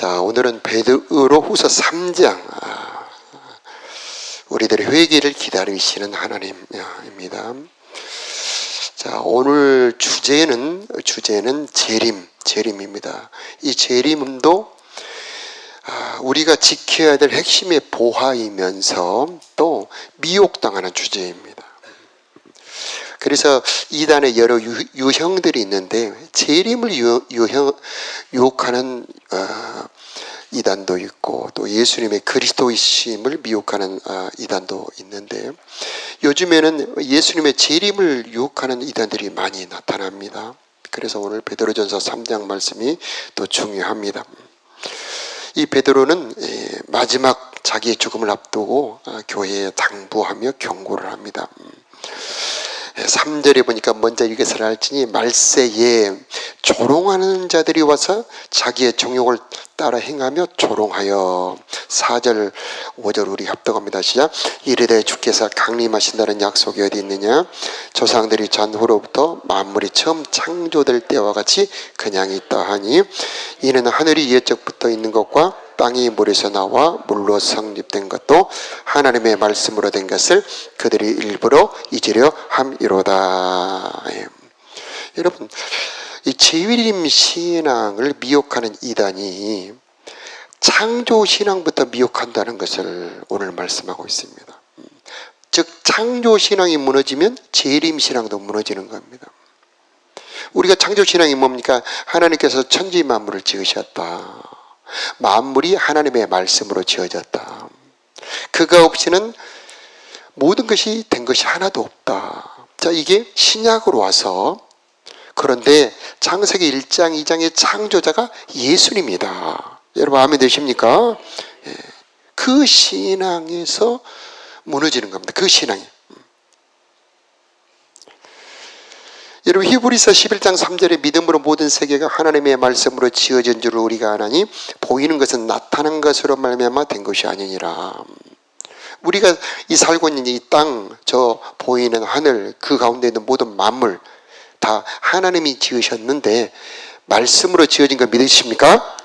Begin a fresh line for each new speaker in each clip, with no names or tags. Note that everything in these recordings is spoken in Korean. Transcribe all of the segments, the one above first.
자, 오늘은 베드로후서 3장, 우리들의 회개를 기다리시는 하나님입니다. 자, 오늘 주제는 재림입니다. 이 재림도 우리가 지켜야 될 핵심의 보화이면서 또 미혹당하는 주제입니다. 그래서 이단의 여러 유형들이 있는데 재림을 유혹하는 이단도 있고 또 예수님의 그리스도이심을 미혹하는 이단도 있는데 요즘에는 예수님의 재림을 유혹하는 이단들이 많이 나타납니다. 그래서 오늘 베드로전서 3장 말씀이 또 중요합니다. 이 베드로는 마지막 자기의 죽음을 앞두고 교회에 당부하며 경고를 합니다. 3절에 보니까 먼저 이것을 알지니 말세에 조롱하는 자들이 와서 자기의 정욕을 따라 행하며 조롱하여 4절 5절 우리 합독합니다. 시작. 이르되 주께서 강림하신다는 약속이 어디 있느냐 조상들이 전후로부터 만물이 처음 창조될 때와 같이 그냥 있다 하니 이는 하늘이 옛적부터 있는 것과 땅이 물에서 나와 물로 성립된 것도 하나님의 말씀으로 된 것을 그들이 일부러 잊으려 함이로다. 여러분, 이 재림 신앙을 미혹하는 이단이 창조 신앙부터 미혹한다는 것을 오늘 말씀하고 있습니다. 즉 창조 신앙이 무너지면 재림 신앙도 무너지는 겁니다. 우리가 창조 신앙이 뭡니까? 하나님께서 천지 만물을 지으셨다. 만물이 하나님의 말씀으로 지어졌다. 그가 없이는 모든 것이 된 것이 하나도 없다. 자, 이게 신약으로 와서 그런데 창세기 1장 2장의 창조자가 예수님이다. 여러분 아멘 되십니까? 그 신앙에서 무너지는 겁니다. 그 신앙이. 여러분 히브리서 11장 3절에 믿음으로 모든 세계가 하나님의 말씀으로 지어진 줄 우리가 아나니 보이는 것은 나타난 것으로 말미암아 된 것이 아니니라. 우리가 이 살고 있는 이 땅, 저 보이는 하늘, 그 가운데 있는 모든 만물 다 하나님이 지으셨는데 말씀으로 지어진 거 믿으십니까?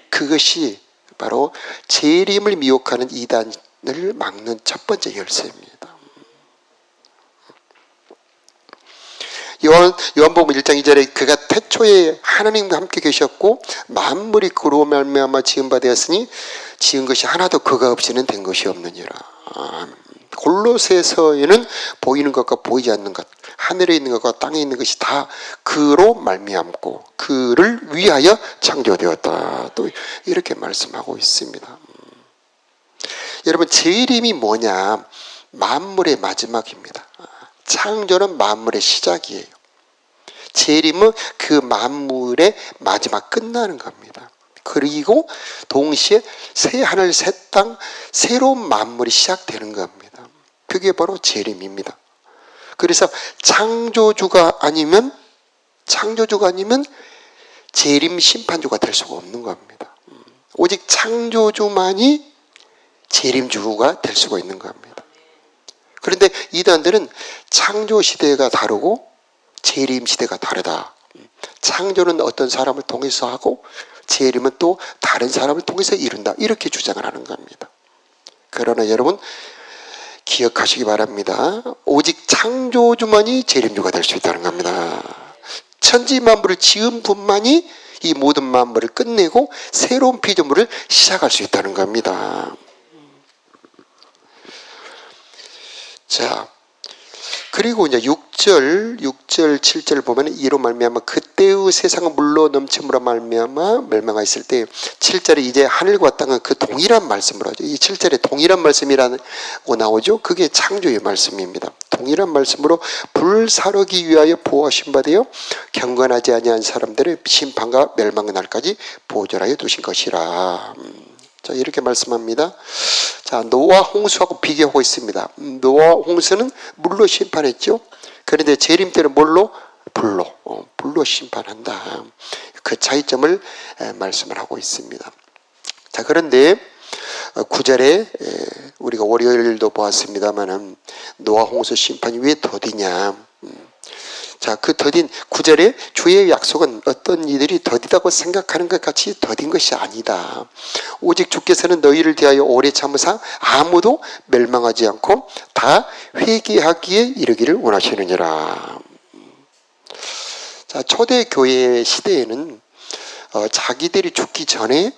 그것이 바로 재림을 미혹하는 이단을 막는 첫 번째 열쇠입니다. 요한복음 1장 2절에 그가 태초에 하나님과 함께 계셨고 만물이 그로 말미암아 지은 바 되었으니 지은 것이 하나도 그가 없이는 된 것이 없느니라. 골로새서에는 보이는 것과 보이지 않는 것, 하늘에 있는 것과 땅에 있는 것이 다 그로 말미암고 그를 위하여 창조되었다. 또 이렇게 말씀하고 있습니다. 여러분 재림이 뭐냐? 만물의 마지막입니다. 창조는 만물의 시작이에요. 재림은 그 만물의 마지막 끝나는 겁니다. 그리고 동시에 새 하늘 새 땅 새로운 만물이 시작되는 겁니다. 그게 바로 재림입니다. 그래서 창조주가 아니면 재림 심판주가 될 수가 없는 겁니다. 오직 창조주만이 재림주가 될 수가 있는 겁니다. 그런데 이단들은 창조 시대가 다르고 재림 시대가 다르다. 창조는 어떤 사람을 통해서 하고 재림은 또 다른 사람을 통해서 이룬다. 이렇게 주장을 하는 겁니다. 그러나 여러분 기억하시기 바랍니다. 오직 창조주만이 재림주가 될 수 있다는 겁니다. 천지 만물을 지은 분만이 이 모든 만물을 끝내고 새로운 피조물을 시작할 수 있다는 겁니다. 자, 그리고 이제 6절, 7절 보면 이로 말미암아 그때의 세상은 물로 넘침으로 말미암아 멸망하였을 때 7절에 이제 하늘과 땅은 그 동일한 말씀으로 하죠. 이 7절에 동일한 말씀이라고 나오죠. 그게 창조의 말씀입니다. 동일한 말씀으로 불사르기 위하여 보호하신 바 되어 경건하지 아니한 사람들의 심판과 멸망의 날까지 보존하여 두신 것이라. 자, 이렇게 말씀합니다. 자, 노아 홍수하고 비교하고 있습니다. 노아 홍수는 물로 심판했죠. 그런데 재림 때는 뭘로? 불로 심판한다. 그 차이점을 말씀을 하고 있습니다. 자, 그런데 9절에 우리가 월요일도 보았습니다만은 노아 홍수 심판이 왜 더디냐? 자, 그 더딘 9절에 주의 약속은 어떤 이들이 더디다고 생각하는 것 같이 더딘 것이 아니다. 오직 주께서는 너희를 대하여 오래 참으사 아무도 멸망하지 않고 다 회개하기에 이르기를 원하시느니라. 자, 초대교회 시대에는 자기들이 죽기 전에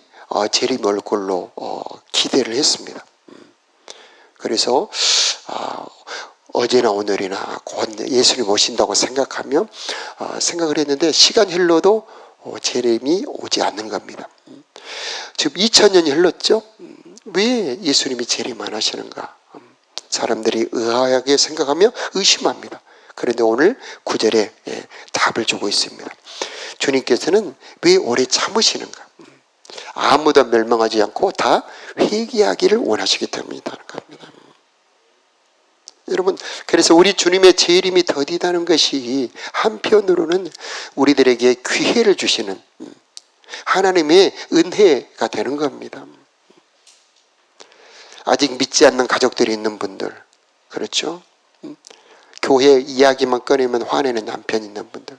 재림이 올 걸로 기대를 했습니다. 그래서 어제나 오늘이나 곧 예수님 오신다고 생각하며 생각을 했는데 시간이 흘러도 재림이 오지 않는 겁니다. 지금 2000년이 흘렀죠. 왜 예수님이 재림 안 하시는가? 사람들이 의아하게 생각하며 의심합니다. 그런데 오늘 9절에 답을 주고 있습니다. 주님께서는 왜 오래 참으시는가? 아무도 멸망하지 않고 다 회개하기를 원하시기 때문이라는 겁니다. 여러분, 그래서 우리 주님의 재림이 더디다는 것이 한편으로는 우리들에게 기회를 주시는 하나님의 은혜가 되는 겁니다. 아직 믿지 않는 가족들이 있는 분들, 그렇죠? 교회 이야기만 꺼내면 화내는 남편 있는 분들,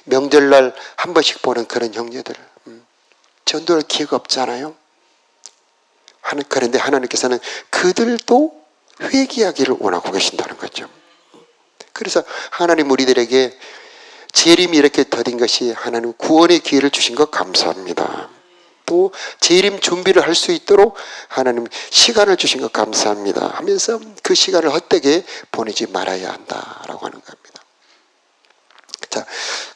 명절날 한 번씩 보는 그런 형제들, 전도할 기회가 없잖아요. 그런데 하나님께서는 그들도 회개하기를 원하고 계신다는 거죠. 그래서 하나님 우리들에게 재림이 이렇게 더딘 것이 하나님 구원의 기회를 주신 것 감사합니다. 또 재림 준비를 할 수 있도록 하나님 시간을 주신 것 감사합니다 하면서 그 시간을 헛되게 보내지 말아야 한다라고 하는 겁니다. 자,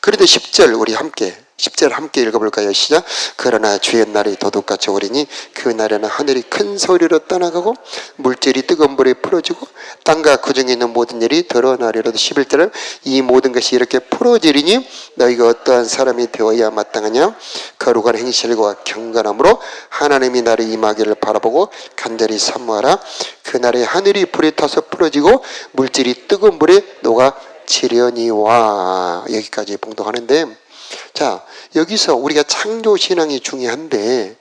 그런데 10절 우리 함께 10절 함께 읽어볼까요? 시작. 그러나 주의 날이 도둑같이 오리니 그 날에는 하늘이 큰 소리로 떠나가고 물질이 뜨거운 불에 풀어지고 땅과 그 중에 있는 모든 일이 드러나리로다. 11절은 이 모든 것이 이렇게 풀어지리니 너희가 어떠한 사람이 되어야 마땅하냐? 거룩한 행실과 경건함으로 하나님이 나를 임하기를 바라보고 간절히 사모하라. 그날에 하늘이 불에 타서 풀어지고 물질이 뜨거운 불에 녹아 지려니와. 여기까지 봉독하는데, 자, 여기서 우리가 창조신앙이 중요한데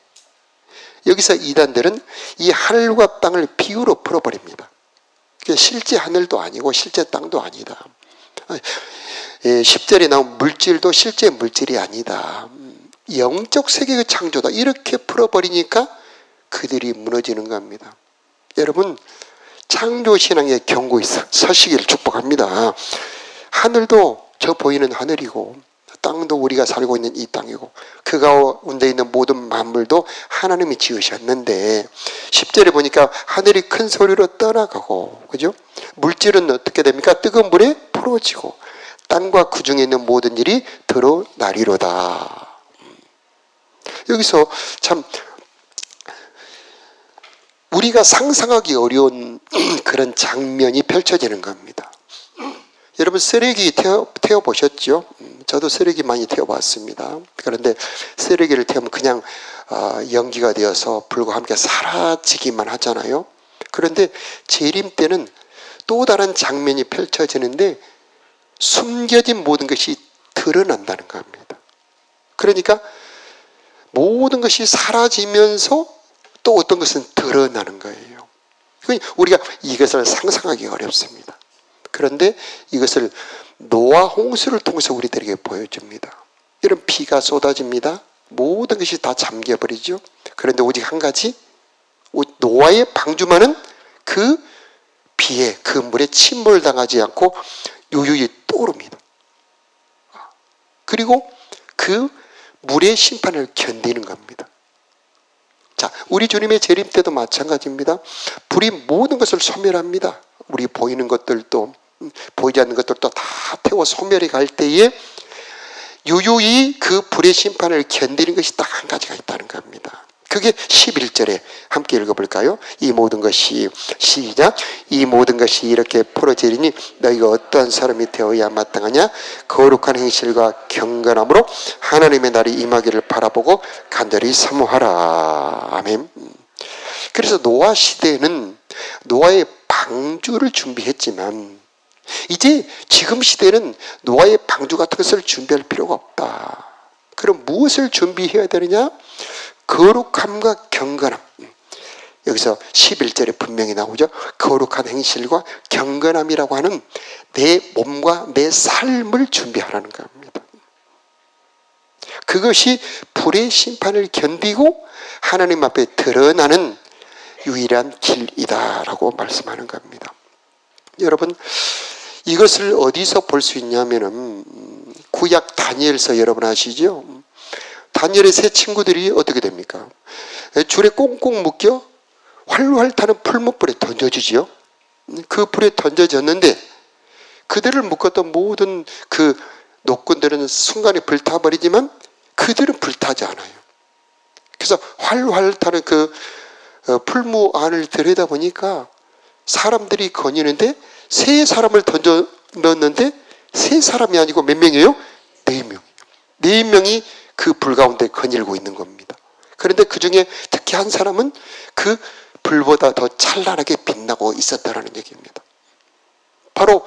여기서 이단들은 이 하늘과 땅을 비유로 풀어버립니다. 실제 하늘도 아니고 실제 땅도 아니다. 10절에 나온 물질도 실제 물질이 아니다. 영적 세계의 창조다. 이렇게 풀어버리니까 그들이 무너지는 겁니다. 여러분, 창조신앙의 경고에 서시기를 축복합니다. 하늘도 저 보이는 하늘이고 땅도 우리가 살고 있는 이 땅이고 그 가운데 있는 모든 만물도 하나님이 지으셨는데 10절에 보니까 하늘이 큰 소리로 떠나가고, 그죠? 물질은 어떻게 됩니까? 뜨거운 물에 풀어지고 땅과 그 중에 있는 모든 일이 드러나리로다. 여기서 참 우리가 상상하기 어려운 그런 장면이 펼쳐지는 겁니다. 여러분, 쓰레기 태워보셨죠? 저도 쓰레기 많이 태워봤습니다. 그런데 쓰레기를 태우면 그냥 연기가 되어서 불과 함께 사라지기만 하잖아요. 그런데 재림 때는 또 다른 장면이 펼쳐지는데 숨겨진 모든 것이 드러난다는 겁니다. 그러니까 모든 것이 사라지면서 또 어떤 것은 드러나는 거예요. 우리가 이것을 상상하기 어렵습니다. 그런데 이것을 노아 홍수를 통해서 우리들에게 보여줍니다. 이런 비가 쏟아집니다. 모든 것이 다 잠겨버리죠. 그런데 오직 한 가지, 노아의 방주만은 그 비에, 그 물에 침몰당하지 않고 유유히 떠오릅니다. 그리고 그 물의 심판을 견디는 겁니다. 자, 우리 주님의 재림 때도 마찬가지입니다. 불이 모든 것을 소멸합니다. 우리 보이는 것들도 보이지 않는 것들도 다 태워 소멸해 갈 때에 유유히 그 불의 심판을 견디는 것이 딱 한 가지가 있다는 겁니다. 그게 11절에 함께 읽어볼까요? 이 모든 것이, 시작. 이 모든 것이 이렇게 풀어지리니 너희가 어떠한 사람이 되어야 마땅하냐? 거룩한 행실과 경건함으로 하나님의 날이 임하기를 바라보고 간절히 사모하라. 아멘. 그래서 노아 시대에는 노아의 방주를 준비했지만 이제 지금 시대는 노아의 방주 같은 것을 준비할 필요가 없다. 그럼 무엇을 준비해야 되느냐? 거룩함과 경건함. 여기서 11절에 분명히 나오죠. 거룩한 행실과 경건함이라고 하는 내 몸과 내 삶을 준비하라는 겁니다. 그것이 불의 심판을 견디고 하나님 앞에 드러나는 유일한 길이다라고 말씀하는 겁니다. 여러분, 이것을 어디서 볼 수 있냐면은 구약 다니엘서 여러분 아시죠? 다니엘의 세 친구들이 어떻게 됩니까? 줄에 꽁꽁 묶여 활활 타는 풀무불에 던져지지요. 그 불에 던져졌는데 그들을 묶었던 모든 그 노끈들은 순간에 불타버리지만 그들은 불타지 않아요. 그래서 활활 타는 그 풀무 안을 들여다보니까 사람들이 거니는데 세 사람을 던져 넣었는데 세 사람이 아니고 몇 명이에요? 4명. 4명이 그 불 가운데 거닐고 있는 겁니다. 그런데 그 중에 특히 한 사람은 그 불보다 더 찬란하게 빛나고 있었다는 얘기입니다. 바로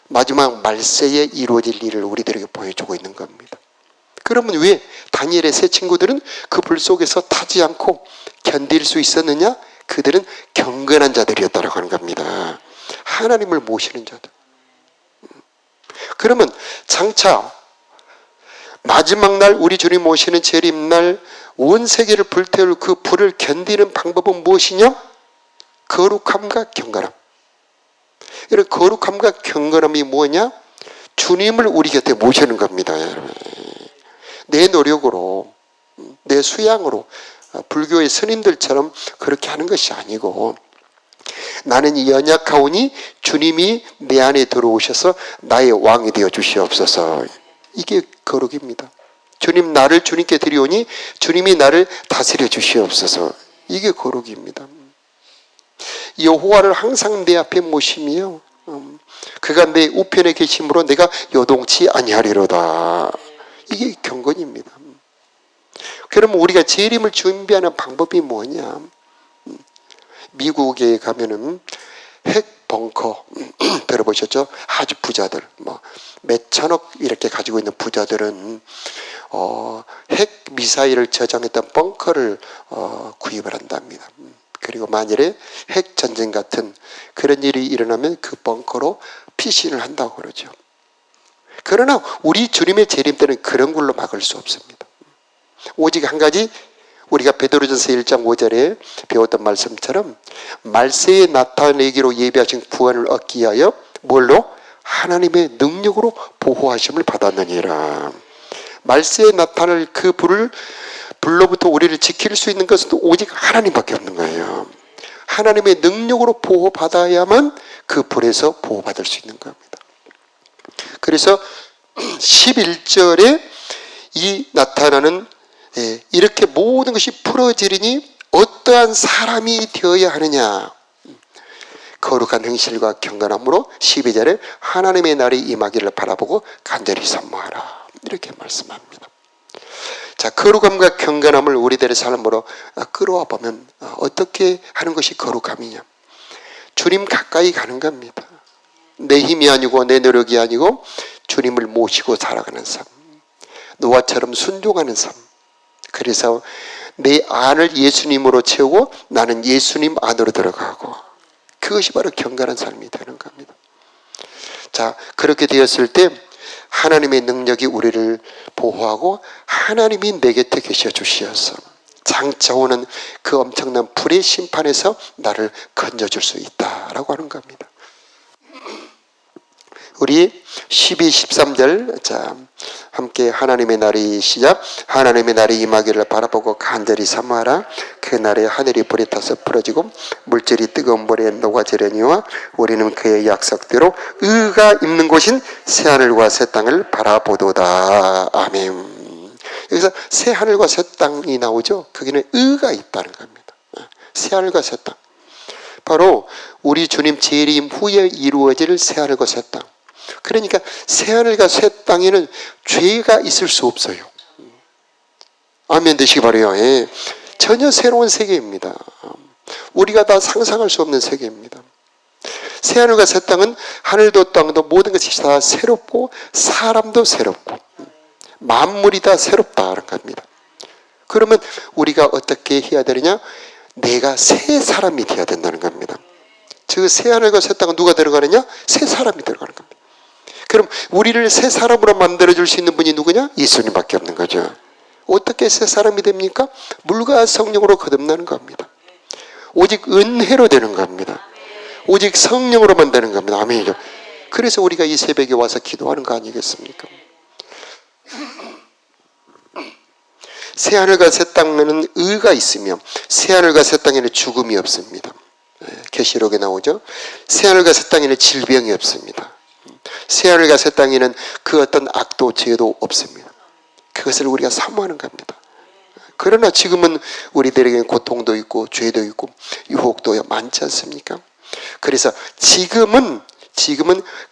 마지막 말세에 이루어질 일을 우리들에게 보여주고 있는 겁니다. 그러면 왜 다니엘의 세 친구들은 그 불 속에서 타지 않고 견딜 수 있었느냐? 그들은 경건한 자들이었다고 하는 겁니다. 하나님을 모시는 자들. 그러면 장차 마지막 날 우리 주님 오시는 재림날 온 세계를 불태울 그 불을 견디는 방법은 무엇이냐? 거룩함과 경건함. 이런 거룩함과 경건함이 뭐냐? 주님을 우리 곁에 모시는 겁니다. 내 노력으로, 내 수양으로 불교의 스님들처럼 그렇게 하는 것이 아니고 나는 연약하오니 주님이 내 안에 들어오셔서 나의 왕이 되어 주시옵소서. 이게 거룩입니다. 주님 나를 주님께 드리오니 주님이 나를 다스려 주시옵소서. 이게 거룩입니다. 여호와를 항상 내 앞에 모시며 그가 내 우편에 계심으로 내가 요동치 아니하리로다. 이게 경건입니다. 그러면 우리가 재림을 준비하는 방법이 뭐냐? 미국에 가면은 핵 벙커 들어보셨죠? 아주 부자들 몇 천억 이렇게 가지고 있는 부자들은 핵 미사일을 저장했던 벙커를 구입을 한답니다. 그리고 만일에 핵 전쟁 같은 그런 일이 일어나면 그 벙커로 피신을 한다고 그러죠. 그러나 우리 주님의 재림 때는 그런 걸로 막을 수 없습니다. 오직 한 가지 우리가 베드로전서 1장 5절에 배웠던 말씀처럼 말세에 나타내기로 예비하신 구원을 얻기 위하여 뭘로? 하나님의 능력으로 보호하심을 받았느니라. 말세에 나타날 그 불로부터 우리를 지킬 수 있는 것은 오직 하나님밖에 없는 거예요. 하나님의 능력으로 보호받아야만 그 불에서 보호받을 수 있는 겁니다. 그래서 11절에 이 나타나는 이렇게 모든 것이 풀어지리니 어떠한 사람이 되어야 하느냐? 거룩한 행실과 경건함으로 12절에 하나님의 날이 임하기를 바라보고 간절히 사모하라. 이렇게 말씀합니다. 자, 거룩함과 경건함을 우리들의 삶으로 끌어와 보면 어떻게 하는 것이 거룩함이냐? 주님 가까이 가는 겁니다. 내 힘이 아니고 내 노력이 아니고 주님을 모시고 살아가는 삶. 노아처럼 순종하는 삶. 그래서 내 안을 예수님으로 채우고 나는 예수님 안으로 들어가고 그것이 바로 경건한 삶이 되는 겁니다. 자, 그렇게 되었을 때 하나님의 능력이 우리를 보호하고 하나님이 내 곁에 계셔 주시어서 장차 오는 그 엄청난 불의 심판에서 나를 건져줄 수 있다라고 하는 겁니다. 우리 12, 13절 자 함께 하나님의 날이 시작. 하나님의 날이 임하기를 바라보고 간절히 사모하라. 그 날에 하늘이 불에 타서 풀어지고 물질이 뜨거운 물에 녹아지려니와 우리는 그의 약속대로 의가 있는 곳인 새하늘과 새 땅을 바라보도다. 아멘. 여기서 새하늘과 새 땅이 나오죠. 거기는 의가 있다는 겁니다. 새하늘과 새 땅. 바로 우리 주님 재림 후에 이루어질 새하늘과 새 땅. 그러니까 새하늘과 새 땅에는 죄가 있을 수 없어요. 아멘 되시기 바라요. 예. 전혀 새로운 세계입니다. 우리가 다 상상할 수 없는 세계입니다. 새하늘과 새 땅은 하늘도 땅도 모든 것이 다 새롭고 사람도 새롭고 만물이 다 새롭다는 겁니다. 그러면 우리가 어떻게 해야 되느냐? 내가 새 사람이 되어야 된다는 겁니다. 저 새 하늘과 새 땅은 누가 들어가느냐? 새 사람이 들어가는 겁니다. 그럼 우리를 새 사람으로 만들어줄 수 있는 분이 누구냐? 예수님밖에 없는 거죠. 어떻게 새 사람이 됩니까? 물과 성령으로 거듭나는 겁니다. 오직 은혜로 되는 겁니다. 오직 성령으로만 되는 겁니다. 아멘이죠. 그래서 우리가 이 새벽에 와서 기도하는 거 아니겠습니까? 새하늘과 새 땅에는 의가 있으며 새하늘과 새 땅에는 죽음이 없습니다. 계시록에 나오죠. 새하늘과 새 땅에는 질병이 없습니다. 새하늘과 새 땅에는 그 어떤 악도 죄도 없습니다. 그것을 우리가 사모하는 겁니다. 그러나 지금은 우리들에게 고통도 있고 죄도 있고 유혹도 많지 않습니까? 그래서 지금은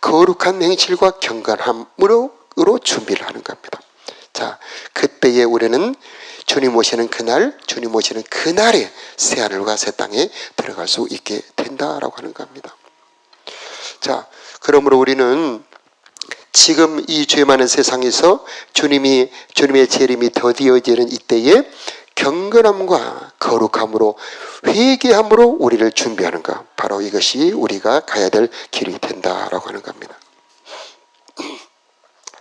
거룩한 행실과 경건함으로 준비를 하는 겁니다. 자, 그때에 우리는 주님 오시는 그날에 새하늘과 새 땅에 들어갈 수 있게 된다라고 하는 겁니다. 자, 그러므로 우리는 지금 이 죄 많은 세상에서 주님의 재림이 더디어지는 이때에 경건함과 거룩함으로 회개함으로 우리를 준비하는 것, 바로 이것이 우리가 가야 될 길이 된다라고 하는 겁니다.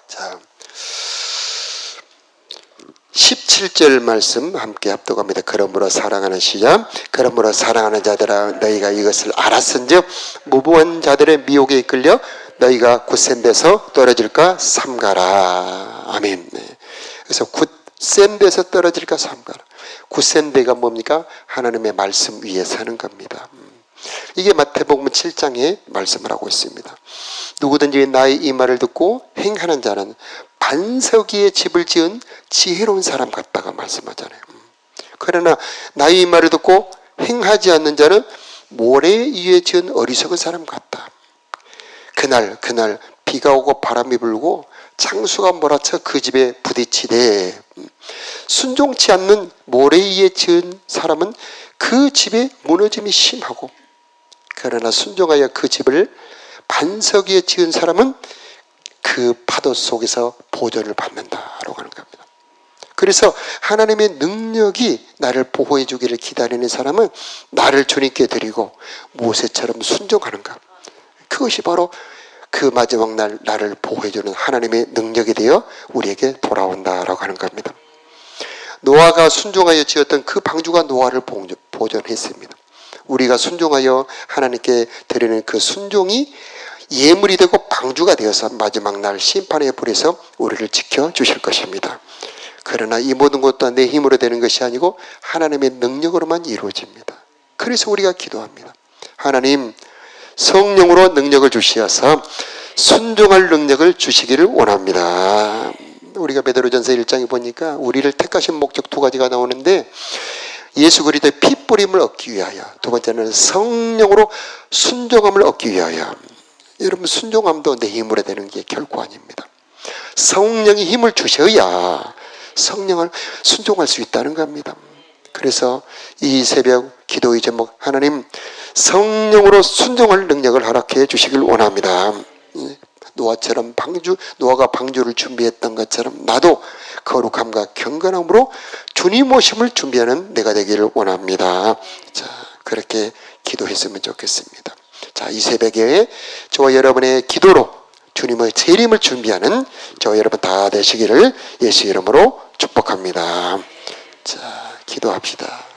자, 17절 말씀 함께 합독합니다. 그러므로 사랑하는 시작. 그러므로 사랑하는 자들아 너희가 이것을 알았은즉 무고한 자들의 미혹에 이끌려 너희가 굳센 데서 떨어질까 삼가라. 아멘. 그래서 굳센 데서 떨어질까 삼가라. 굳센 데가 뭡니까? 하나님의 말씀 위에 사는 겁니다. 이게 마태복음 7장에 말씀을 하고 있습니다. 누구든지 나의 이 말을 듣고 행하는 자는 반석 위에 집을 지은 지혜로운 사람 같다가 말씀하잖아요. 그러나 나의 이 말을 듣고 행하지 않는 자는 모래 위에 지은 어리석은 사람 같다. 그날 비가 오고 바람이 불고 창수가 몰아쳐 그 집에 부딪히되 순종치 않는 모래 위에 지은 사람은 그 집에 무너짐이 심하고, 그러나 순종하여 그 집을 반석 위에 지은 사람은 그 파도 속에서 보존을 받는다라고 하는 겁니다. 그래서 하나님의 능력이 나를 보호해 주기를 기다리는 사람은 나를 주님께 드리고 모세처럼 순종하는 것, 그것이 바로 그 마지막 날 나를 보호해 주는 하나님의 능력이 되어 우리에게 돌아온다라고 하는 겁니다. 노아가 순종하여 지었던 그 방주가 노아를 보존했습니다. 우리가 순종하여 하나님께 드리는 그 순종이 예물이 되고 방주가 되어서 마지막 날 심판의 불에서 우리를 지켜주실 것입니다. 그러나 이 모든 것도 내 힘으로 되는 것이 아니고 하나님의 능력으로만 이루어집니다. 그래서 우리가 기도합니다. 하나님, 성령으로 능력을 주시어서 순종할 능력을 주시기를 원합니다. 우리가 베드로전서 1장에 보니까 우리를 택하신 목적 두 가지가 나오는데, 예수 그리스도의 피 뿌림을 얻기 위하여, 두 번째는 성령으로 순종함을 얻기 위하여. 여러분, 순종함도 내 힘으로 되는 게 결코 아닙니다. 성령이 힘을 주셔야 성령을 순종할 수 있다는 겁니다. 그래서 이 새벽 기도의 제목, 하나님 성령으로 순종할 능력을 허락해 주시길 원합니다. 노아가 방주를 준비했던 것처럼 나도 거룩함과 경건함으로 주님 오심을 준비하는 내가 되기를 원합니다. 자, 그렇게 기도했으면 좋겠습니다. 자, 이 새벽에 저와 여러분의 기도로 주님의 재림을 준비하는 저와 여러분 다 되시기를 예수 이름으로 축복합니다. 자, 기도합시다.